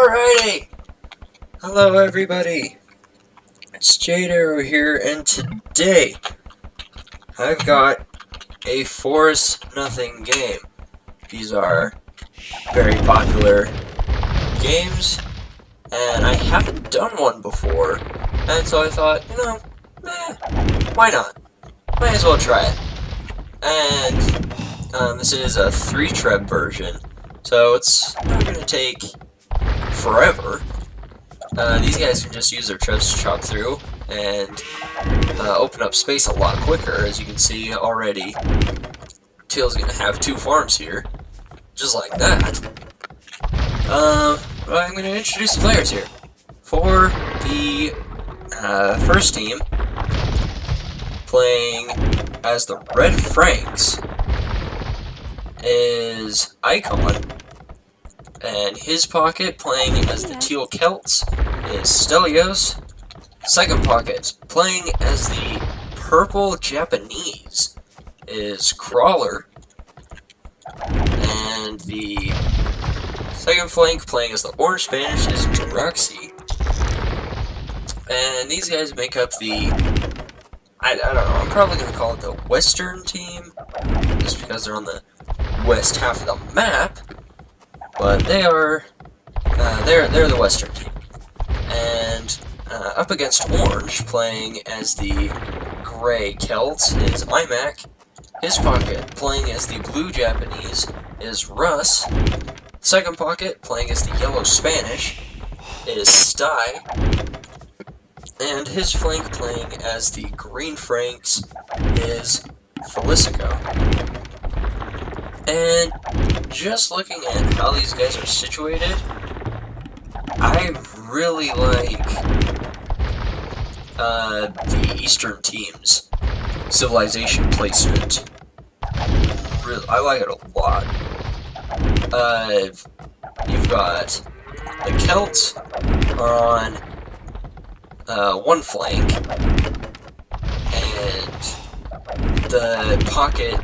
Alrighty! Hello everybody! It's Jade Arrow here, and today I've got a Forest Nothing game. These are very popular games, and I haven't done one before, and so I thought, why not? Might as well try it. And this is a 3-treb version, so it's not going to take forever. These guys can just use their trebs to chop through and open up space a lot quicker. As you can see already, Teal's gonna have 2 farms here, just like that. I'm gonna introduce the players here. For the first team, playing as the Red Franks is Icon. And his pocket, playing as the Teal Celts, is Stelios. Second pocket, playing as the Purple Japanese, is Crawler. And the second flank, playing as the Orange Spanish, is Droxy. And these guys make up the, I don't know, I'm probably going to call it the Western team, just because they're on the west half of the map. But they are, they're the Western team. And up against Orange, playing as the Gray Celts, is IMAC. His pocket, playing as the Blue Japanese, is Russ. Second pocket, playing as the Yellow Spanish, is Sty. And his flank, playing as the Green Franks, is Felicico. And just looking at how these guys are situated, I really like the Eastern team's civilization placement. I like it a lot. You've got the Celts are on one flank, and the pocket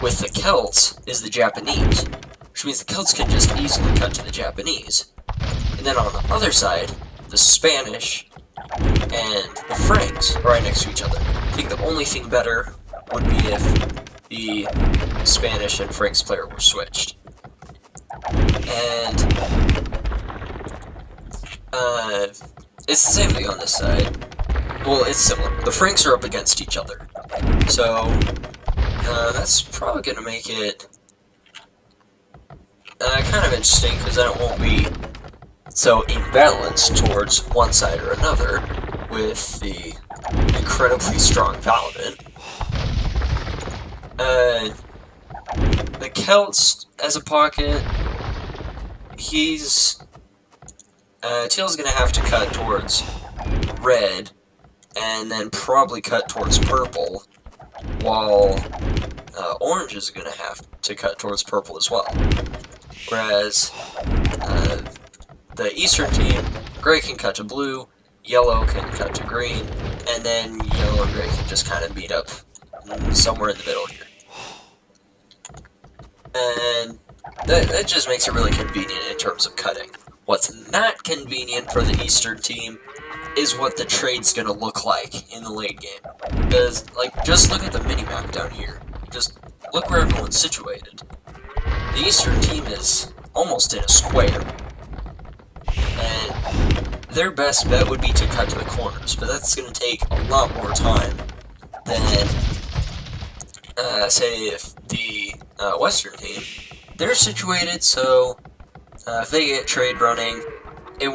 with the Celts is the Japanese, which means the Celts can just easily cut to the Japanese. And then on the other side, the Spanish and the Franks are right next to each other. I think the only thing better would be if the Spanish and Franks player were switched. And it's the same thing on this side. Well, it's similar. The Franks are up against each other. So that's probably going to make it kind of interesting, because then it won't be so imbalanced towards one side or another with the incredibly strong Paladin. The Celts, as a pocket, Teal's going to have to cut towards red, and then probably cut towards purple, while Orange is going to have to cut towards purple as well. Whereas the Eastern team, Gray can cut to blue, Yellow can cut to green, and then Yellow and Gray can just kind of meet up somewhere in the middle here. And that just makes it really convenient in terms of cutting. What's not convenient for the Eastern team is what the trade's gonna look like in the late game. Because, just look at the minimap down here. Just look where everyone's situated. The Eastern team is almost in a square. And their best bet would be to cut to the corners, but that's gonna take a lot more time than, say, if the Western team, they're situated, so if they get trade running, they're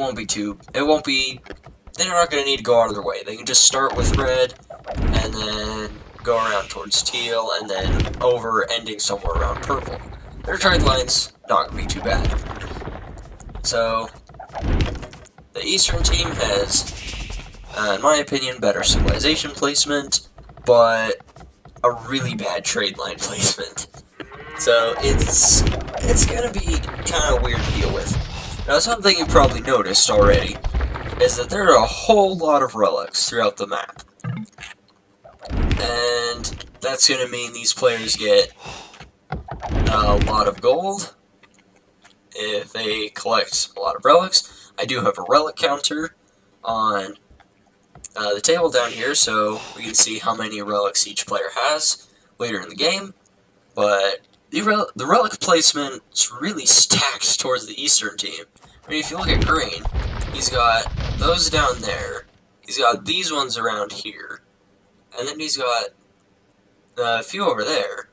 not going to need to go out of their way. They can just start with red, and then go around towards teal, and then over, ending somewhere around purple. Their trade line's not going to be too bad. So, the Eastern team has, in my opinion, better civilization placement, but a really bad trade line placement. So, it's going to be kind of weird to deal with. Now, something you probably noticed already is that there are a whole lot of relics throughout the map. And that's going to mean these players get a lot of gold if they collect a lot of relics, I do have a relic counter on the table down here, so we can see how many relics each player has later in the game. But the relic placement's really stacked towards the Eastern team. I mean, if you look at green, he's got those down there, he's got these ones around here, and then he's got a few over there.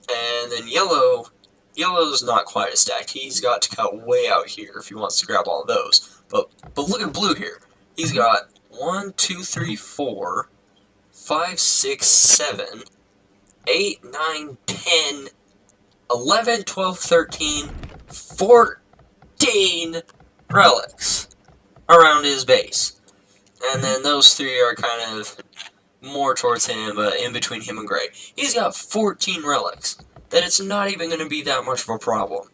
And then yellow's not quite as stacked. He's got to cut way out here if he wants to grab all of those. But look at blue here. He's got 1, 2, 3, 4, 5, 6, 7, 8, 9, 10, 11, 12, 13, 14 relics around his base. And then those three are kind of more towards him, but in between him and Gray. He's got 14 relics. That it's not even going to be that much of a problem.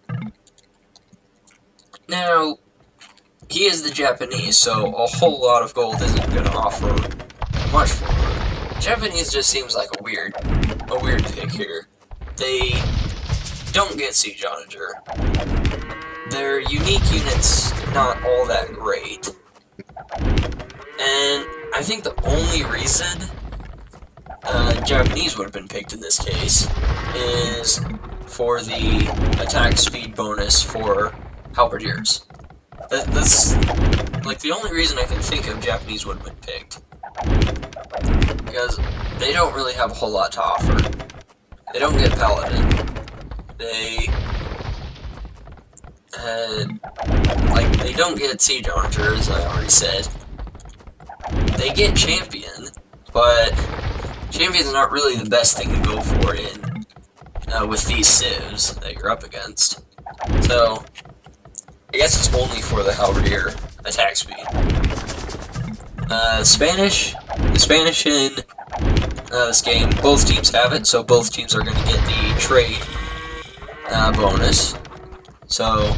Now, he is the Japanese, so a whole lot of gold isn't going to offer much for him. Japanese just seems like a weird pick here. They don't get Siege Onager. Their unique unit's not all that great. And I think the only reason Japanese would have been picked in this case is for the attack speed bonus for halberdiers. That's like the only reason I can think of Japanese would have been picked. Because they don't really have a whole lot to offer. They don't get paladin. They they don't get siege onager, as I already said. They get champion, but champion's not really the best thing to go for in with these civs that you're up against. So I guess it's only for the halberdier attack speed. The Spanish in this game, both teams have it, so both teams are going to get the trade bonus. So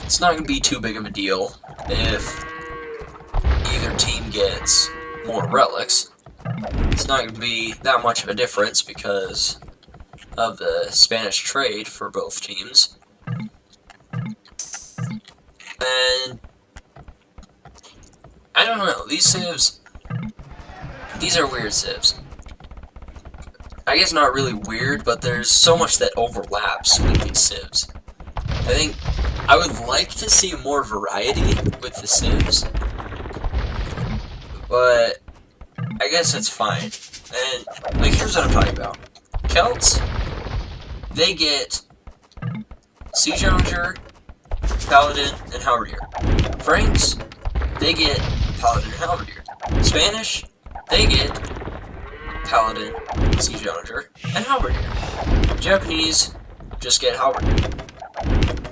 it's not going to be too big of a deal if either team gets more relics. It's not going to be that much of a difference because of the Spanish trade for both teams. And I don't know, these civs, these are weird civs. I guess not really weird, but there's so much that overlaps with these civs. I think I would like to see more variety with the civs, but I guess it's fine. And, like, here's what I'm talking about. Celts, they get Siege Onager, Paladin, and Halberdier. Franks, they get Paladin and Halberdier. Spanish, they get Paladin, Siege Onager, and Halberdier. Japanese just get Halberdier.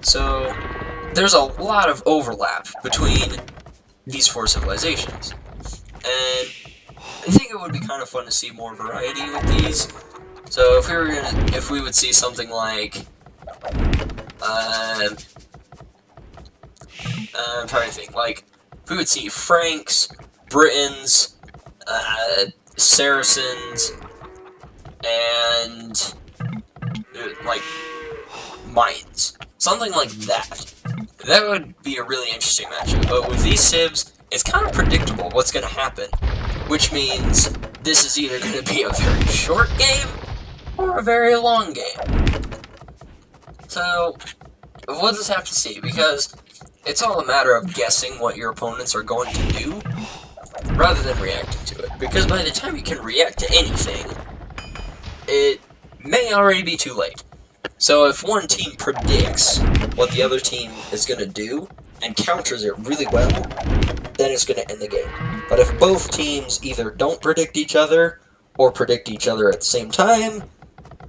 So, there's a lot of overlap between these four civilizations. And I think it would be kind of fun to see more variety with these. So if we would see something like I'm trying to think, like if we would see Franks, Britons, Saracens, and like Mayans. Something like that. That would be a really interesting matchup. But with these civs, it's kind of predictable what's going to happen. Which means this is either going to be a very short game or a very long game. So, we'll just have to see, because it's all a matter of guessing what your opponents are going to do, rather than reacting to it. Because by the time you can react to anything, it may already be too late. So if one team predicts what the other team is going to do, and counters it really well, then it's going to end the game. But if both teams either don't predict each other, or predict each other at the same time,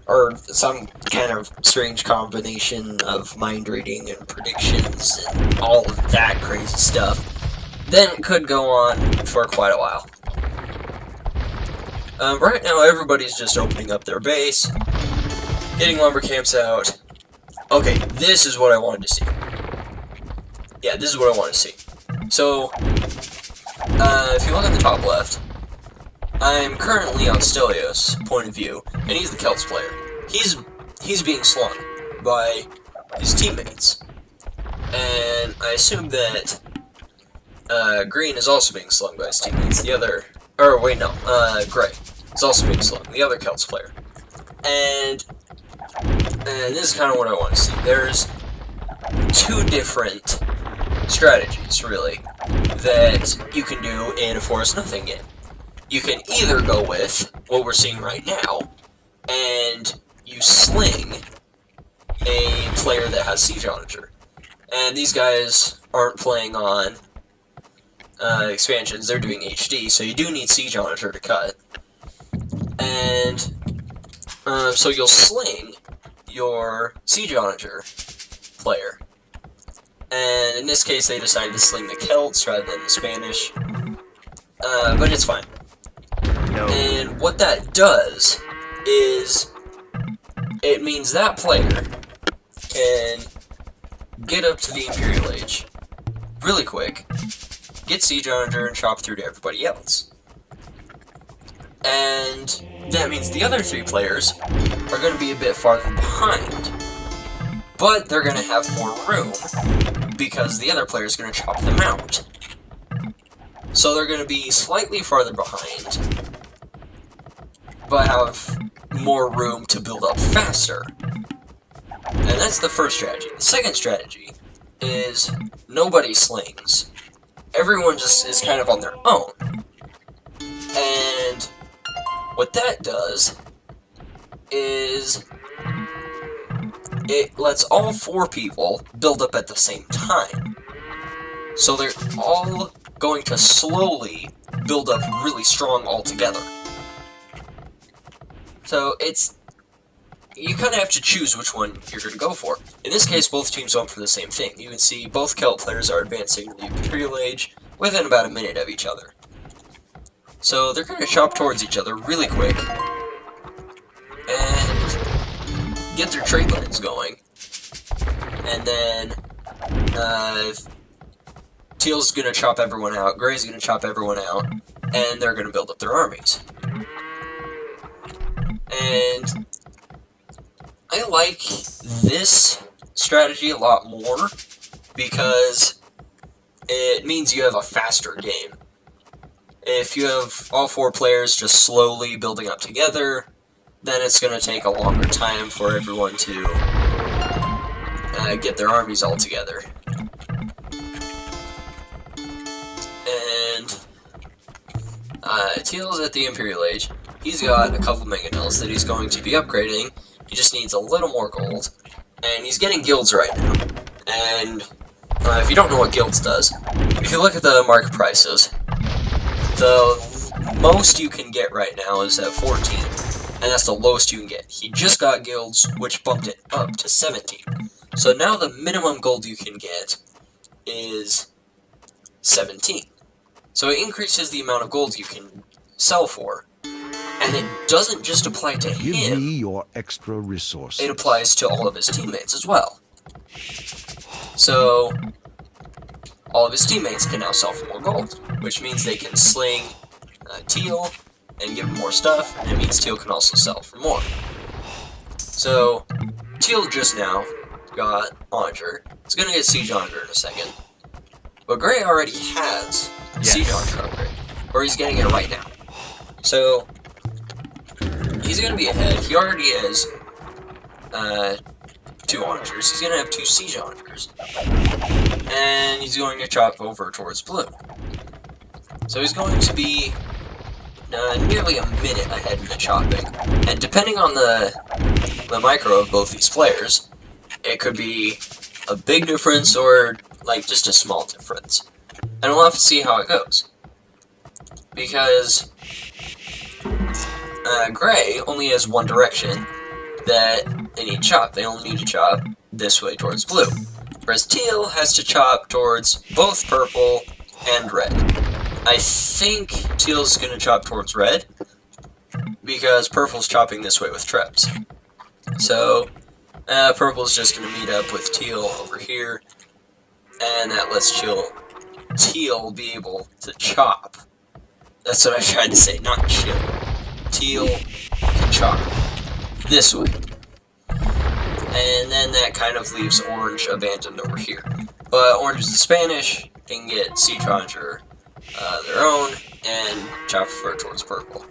or some kind of strange combination of mind reading and predictions and all of that crazy stuff, then it could go on for quite a while. Right now everybody's just opening up their base, getting lumber camps out. Okay, this is what I wanted to see. Yeah, this is what I want to see. So, if you look at the top left, I'm currently on Stelios' point of view, and he's the Celts player. He's being slung by his teammates. And then I assume that Green is also being slung by his teammates. The other, or wait, no, Gray is also being slung. The other Celts player, and this is kind of what I want to see. There's two different strategies, really, that you can do in a Forest Nothing game. You can either go with what we're seeing right now, and you sling a player that has Siege Onager. And these guys aren't playing on expansions, they're doing HD, so you do need Siege Onager to cut. And so you'll sling your Siege Onager player. And in this case, they decided to sling the Celts rather than the Spanish. But it's fine. No. And what that does is it means that player can get up to the Imperial Age really quick, get Siege Onager, and chop through to everybody else. And that means the other three players are going to be a bit farther behind, but they're going to have more room because the other player is going to chop them out. So they're going to be slightly farther behind, but have more room to build up faster. And that's the first strategy. The second strategy is nobody slings. Everyone just is kind of on their own. And what that does is it lets all four people build up at the same time. So they're all going to slowly build up really strong all together. So you kind of have to choose which one you're going to go for. In this case, both teams went for the same thing. You can see both Celt players are advancing to the Imperial Age within about a minute of each other. So they're going to chop towards each other really quick and get their trade lines going. And then Teal's going to chop everyone out, Gray's going to chop everyone out, and they're going to build up their armies. And I like this strategy a lot more because it means you have a faster game. If you have all four players just slowly building up together, then it's going to take a longer time for everyone to get their armies all together. And Teal's at the Imperial Age. He's got a couple mangonels that he's going to be upgrading. He just needs a little more gold. And he's getting guilds right now. And if you don't know what guilds does, if you look at the market prices, the most you can get right now is at 14. And that's the lowest you can get. He just got guilds, which bumped it up to 17. So now the minimum gold you can get is 17. So it increases the amount of gold you can sell for. And it doesn't just apply to him. Give me your extra resources. It applies to all of his teammates as well. So all of his teammates can now sell for more gold, which means they can sling Teal and give him more stuff, and it means Teal can also sell for more. So Teal just now got Onager. He's going to get Siege Onager in a second. But Gray already has Siege Onager upgrade, or he's getting it right now. So he's going to be ahead. He already has 2 Onagers. He's going to have 2 Siege Onagers. And he's going to chop over towards blue. So he's going to be nearly a minute ahead in the chopping. And depending on the micro of both these players, it could be a big difference or like just a small difference. And we'll have to see how it goes. Because Gray only has one direction that they need to chop. They only need to chop this way towards blue. Whereas Teal has to chop towards both purple and red. I think Teal's going to chop towards red, because purple's chopping this way with traps. So, purple's just going to meet up with Teal over here, and that lets Teal be able to chop. That's what I tried to say, not chill. Teal can chop this way. And then that kind of leaves orange abandoned over here. But Orange is the Spanish, they can get Siege Roger their own, and chop fur towards Purple.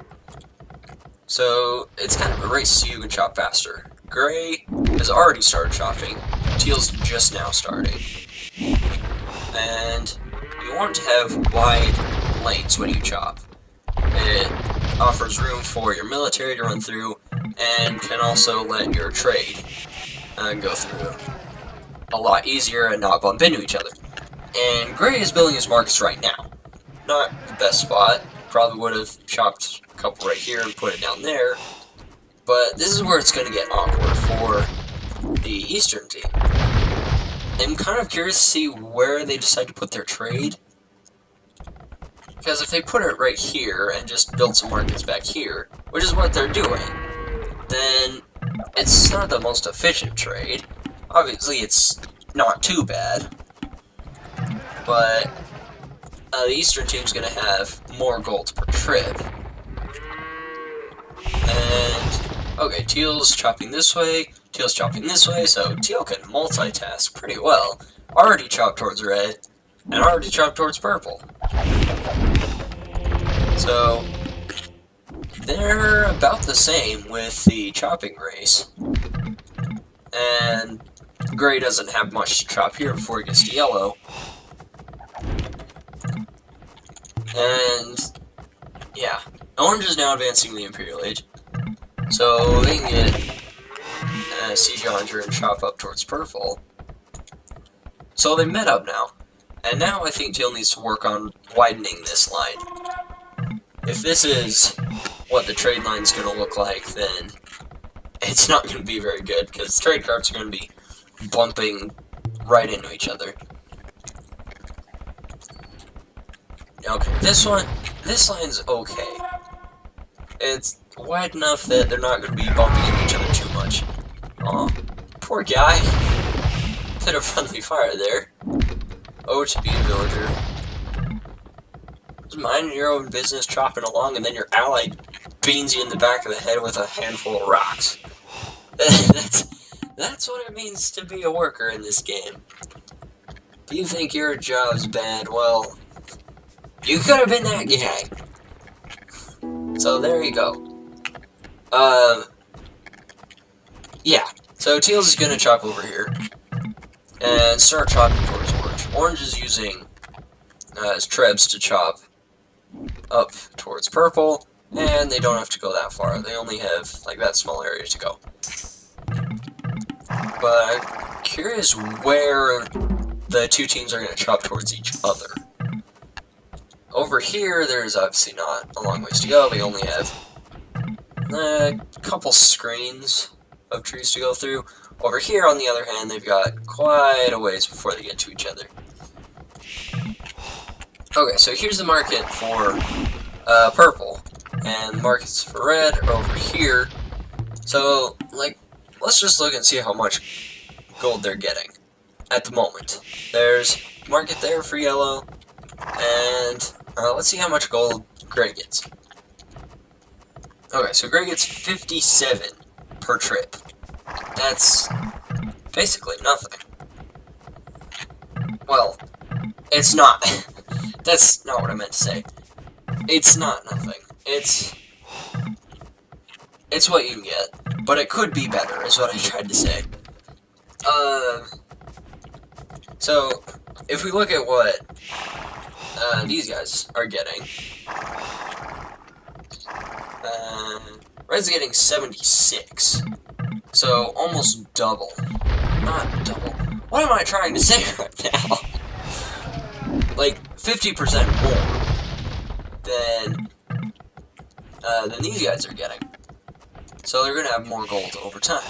So it's kind of a race so you can chop faster. Gray has already started chopping, Teal's just now starting. And you want to have wide lanes when you chop. It offers room for your military to run through, and can also let your trade go through a lot easier and not bump into each other. And Gray is building his markets right now. Not the best spot. Probably would have chopped a couple right here and put it down there. But this is where it's going to get awkward for the Eastern team. I'm kind of curious to see where they decide to put their trade. Because if they put it right here and just build some markets back here, which is what they're doing, then it's not the most efficient trade. Obviously, it's not too bad. But the Eastern team's going to have more gold per trip. And, okay, Teal's chopping this way, Teal's chopping this way, so Teal can multitask pretty well. Already chopped towards red, and already chopped towards purple. So, they're about the same with the chopping race. And Gray doesn't have much to chop here before he gets to yellow. And, yeah, Orange is now advancing the Imperial Age. So they can get Siege Roger and chop up towards purple. So they met up now. And now I think Teal needs to work on widening this line. If this is what the trade line is going to look like, then it's not going to be very good, because trade carts are going to be bumping right into each other. Okay, this line's okay. It's wide enough that they're not going to be bumping into each other too much. Aw, poor guy. Bit of friendly fire there. Oh, to be a villager. Just minding your own business, chopping along, and then your ally beans you in the back of the head with a handful of rocks. That's what it means to be a worker in this game. If you think your job's bad, well, you could have been that guy. So there you go. Yeah. So Teal's is gonna chop over here and start chopping towards Orange. Orange is using his trebs to chop up towards purple, and they don't have to go that far. They only have like that small area to go. But I'm curious where the two teams are gonna chop towards each other. Over here, there's obviously not a long ways to go. They only have a couple screens of trees to go through. Over here, on the other hand, they've got quite a ways before they get to each other. Okay, so here's the market for purple, and markets for red are over here. So, like, let's just look and see how much gold they're getting at the moment. There's market there for yellow, and let's see how much gold Gray gets. Okay, so Gray gets 57 per trip. That's basically nothing. Well, it's not. That's not what I meant to say. It's not nothing. It's what you can get, but it could be better, is what I tried to say. So, if we look at what these guys are getting, Red's getting 76, so almost double. Not double. What am I trying to say right now? Like 50% more than these guys are getting. So they're gonna have more gold over time.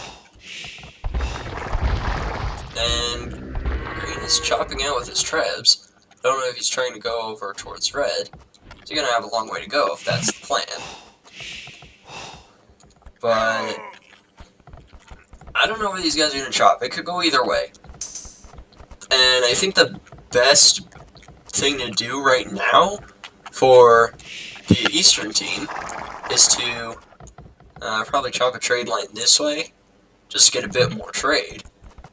And Green is chopping out with his trebs. Don't know if he's trying to go over towards red. So you're gonna have a long way to go if that's the plan. But I don't know where these guys are gonna chop. It could go either way. And I think the best thing to do right now for the Eastern team is to probably chop a trade line this way, just to get a bit more trade,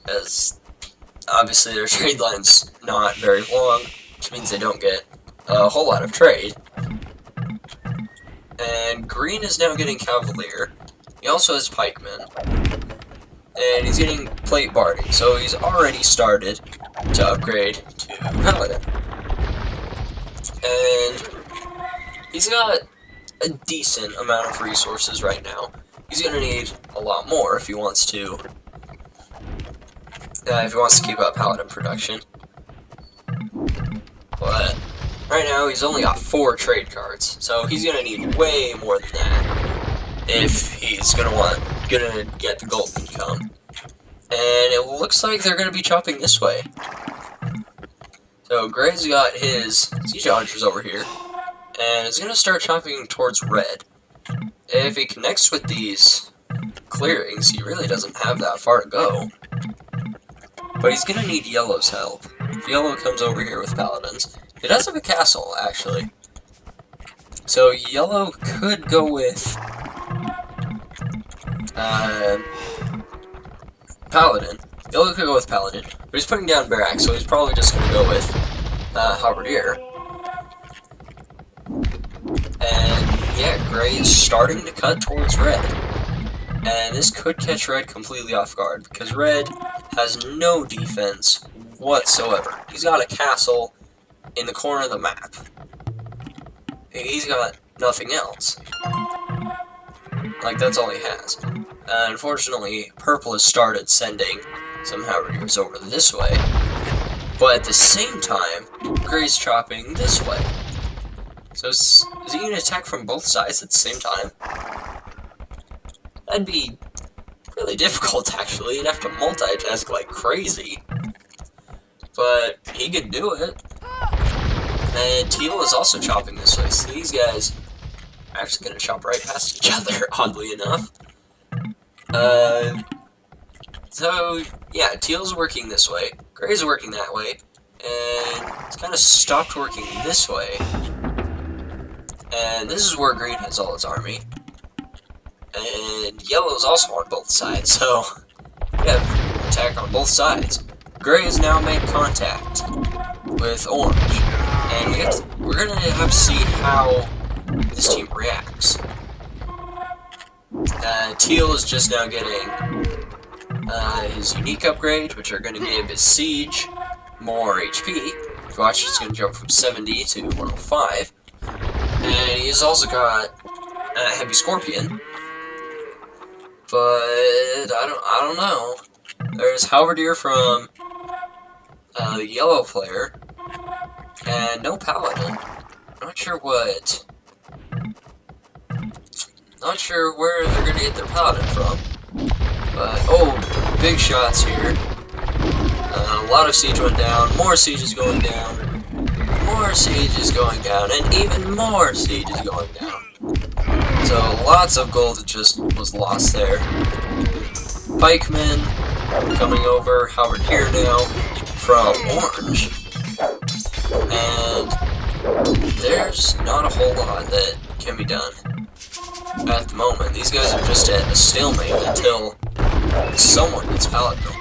as obviously their trade line's not very long, which means they don't get a whole lot of trade. And green is now getting Cavalier. He also has pikemen. And he's getting plate barding, so he's already started to upgrade to paladin. And he's got a decent amount of resources right now. He's gonna need a lot more if he wants to keep up paladin production. But right now he's only got 4 trade cards, so he's gonna need way more than that if he's gonna get the gold income. And it looks like they're gonna be chopping this way. So Gray's got his siege archers over here, and is gonna start chopping towards red. If he connects with these clearings, he really doesn't have that far to go. But he's gonna need yellow's help. If yellow comes over here with paladins, he does have a castle, actually. So yellow could go with paladin. Yellow could go with paladin, but he's putting down barracks, so he's probably just gonna go with halberdier. And yeah, gray is starting to cut towards red. And this could catch red completely off guard, because red has no defense whatsoever. He's got a castle in the corner of the map. He's got nothing else. Like, that's all he has. Unfortunately, purple has started sending some halberdiers over this way. But at the same time, gray's chopping this way. So is he going to attack from both sides at the same time? That'd be really difficult, actually. You'd have to multitask like crazy. But he could do it. And teal is also chopping this way, so these guys are actually going to chop right past each other, oddly enough. So, yeah, teal's working this way, gray's working that way, and it's kind of stopped working this way. And this is where green has all his army. And yellow's also on both sides, so we have attack on both sides. Gray has now made contact with orange, and we're gonna have to see how this team reacts. Teal is just now getting his unique upgrade, which are gonna give his siege more HP. Watch, it's gonna jump from 70 to 105. And he's also got heavy scorpion. But I don't know. There's halberdier from the yellow player, and no paladin. Not sure where they're gonna get their paladin from. But oh, big shots here. A lot of siege went down. More siege is going down. More siege is going down, and even more siege is going down. So lots of gold just was lost there. Pikemen coming over, halberdier now from orange, and there's not a whole lot that can be done at the moment. These guys are just at a stalemate until someone gets paladin over.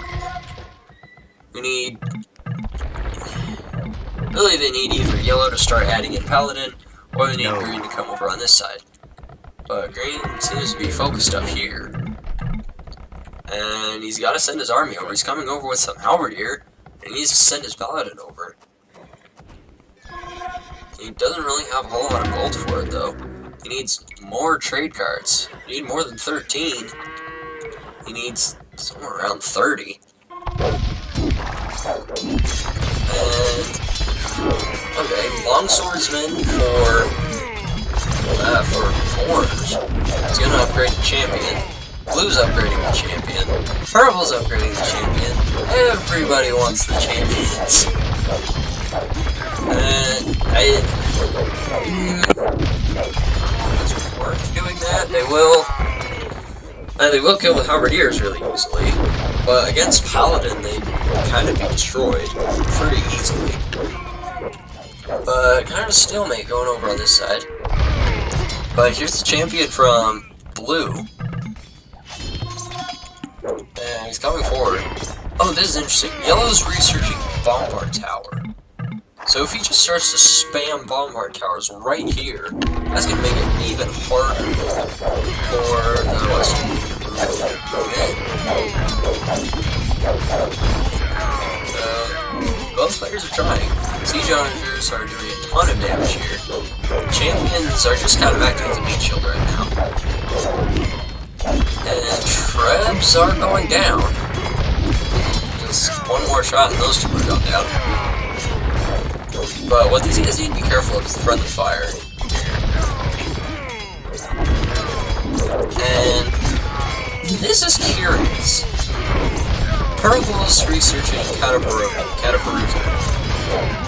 Really, they need either yellow to start adding in paladin, or they need green to come over on this side. But green seems to be focused up here. And he's got to send his army over. He's coming over with some halberdier, and he needs to send his paladin over. He doesn't really have a whole lot of gold for it, though. He needs more trade cards. He needs more than 13. He needs somewhere around 30. And okay, longswordsman for orange. He's gonna upgrade the champion. Blue's upgrading the champion. Purple's upgrading the champion. Everybody wants the champions. And it's worth doing that. They will kill the halberdiers really easily, but against paladin they kind of be destroyed pretty easily. But kind of a stalemate going over on this side. But here's the champion from blue. And he's coming forward. Oh, this is interesting. Yellow's researching Bombard Tower. So if he just starts to spam Bombard Towers right here, that's going to make it even harder for the Western both players are trying. Siege Onagers are doing a ton of damage here. Champions are just kind of acting as a meat shield right now. And Trebs are going down. Just one more shot and those two are going down. But what these guys need to be careful of is the friendly fire. And this is curious. Purple's researching Katabaruta,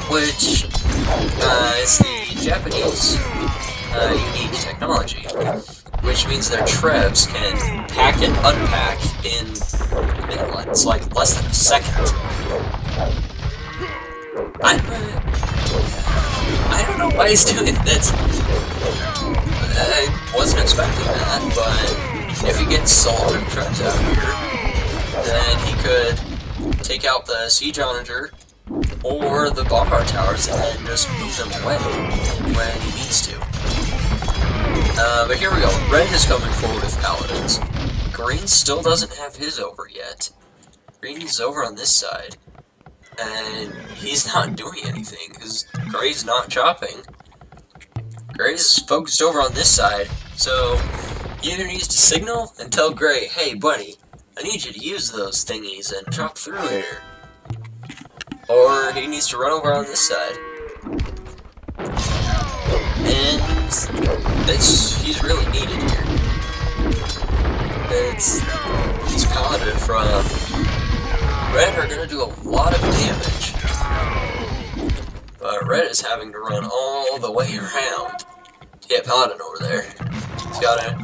which is the Japanese unique technology, which means their Trebs can pack and unpack in it's like less than a second. I don't know why he's doing this. I wasn't expecting that, but if he gets solid Trebs out here, then he could take out the Siege Onager or the Bombard Towers and then just move them away when he needs to. But here we go. Red is coming forward with Paladins. Green still doesn't have his over yet. Green's over on this side. And he's not doing anything because Gray's not chopping. Gray's focused over on this side, so he either needs to signal and tell Gray, hey buddy, I need you to use those thingies and chop through here. Or he needs to run over on this side. And he's really needed here. These Paladin from Red are gonna do a lot of damage. But Red is having to run all the way around. Yeah, Paladin over there. He's gotta...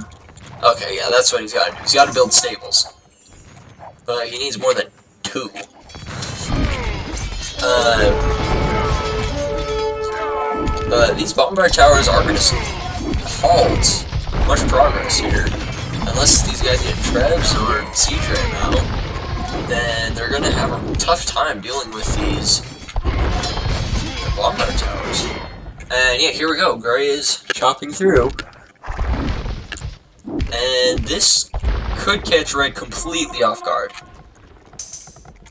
Okay, yeah, that's what he's gotta do. He's gotta build stables. But he needs more than 2. These Bombard Towers are going to halt much progress here. Unless these guys get Trebs or Siege right now, then they're going to have a tough time dealing with these Bombard Towers. And yeah, here we go. Gray is chopping through. And this could catch Red completely off guard.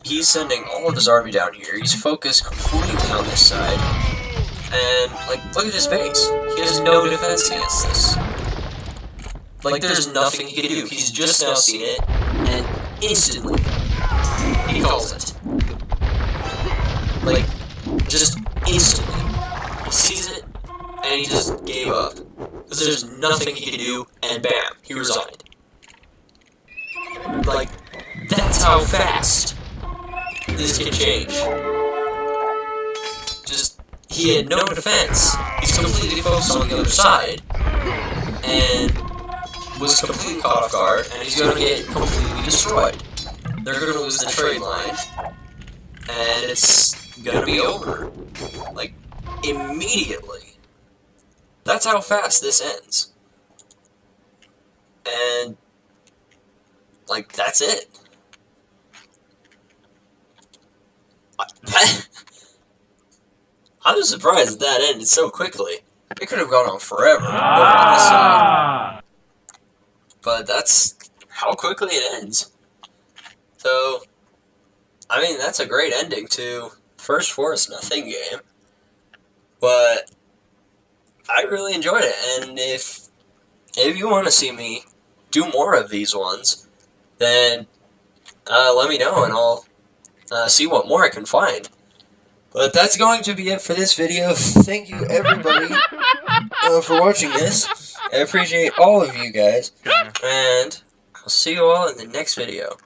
He's sending all of his army down here. He's focused completely on this side. And, like, look at his base. He has no defense against this. Like, there's nothing he can do. He's just now seen it, and instantly, he calls it. Like, just instantly. He sees it, and he just gave up. Because there's nothing he can do, and bam, he resigned. Like, that's how fast this can change. Just, he had no defense. He's completely focused on the other side, and was completely caught off guard, and he's going to get completely destroyed. They're going to lose the trade line, and it's going to be over. Like, immediately. That's how fast this ends. And, like, that's it. I was surprised that ended so quickly. It could have gone on forever over on this side. But that's how quickly it ends. So, I mean, that's a great ending to first Forest Nothing game. But I really enjoyed it, and if you want to see me do more of these ones, then let me know and I'll see what more I can find. But that's going to be it for this video. Thank you everybody for watching this. I appreciate all of you guys, and I'll see you all in the next video.